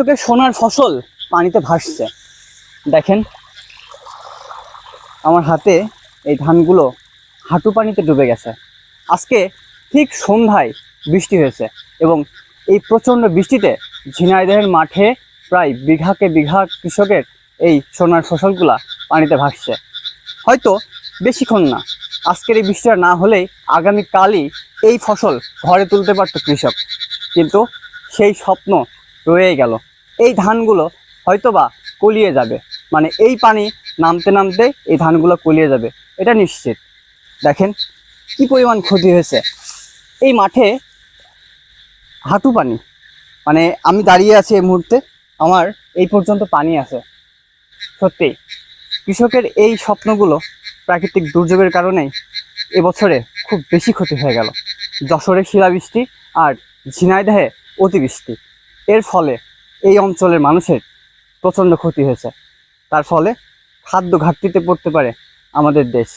কৃষকের সোনার ফসল পানিতে ভাসছে। দেখেন আমার হাতে এই ধানগুলো হাঁটু পানিতে ডুবে গেছে। আজকে ঠিক সন্ধ্যায় বৃষ্টি হয়েছে এবং এই প্রচণ্ড বৃষ্টিতে ঝিনাইদহের মাঠে প্রায় বিঘাকে বিঘা কৃষকের এই সোনার ফসলগুলা পানিতে ভাসছে। হয়তো বেশিক্ষণ না, আজকের এই বৃষ্টিটা না হলেই আগামীকালই এই ফসল ঘরে তুলতে পারত কৃষক, কিন্তু সেই স্বপ্ন রয়ে গেল। এই ধানগুলো হয়তোবা কলিয়ে যাবে, মানে এই পানি নামতে নামতে এই ধানগুলো কলিয়ে যাবে, এটা নিশ্চিত। দেখেন কি পরিমাণ ক্ষতি হয়েছে। এই মাঠে হাঁটু পানি, মানে আমি দাঁড়িয়ে আছি এই মুহূর্তে, আমার এই পর্যন্ত পানি আছে। সত্যি কৃষকের এই স্বপ্নগুলো প্রাকৃতিক দুর্যোগের কারণেই এবছরে খুব বেশি ক্ষতি হয়ে গেল। যশোরে শিলাবৃষ্টি আর ঝিনাইদহে অতিবৃষ্টি, এর ফলে এই অঞ্চলের মানুষের প্রচণ্ড ক্ষতি হয়েছে। তার ফলে খাদ্য ঘাটতিতে পড়তে পারে আমাদের দেশ।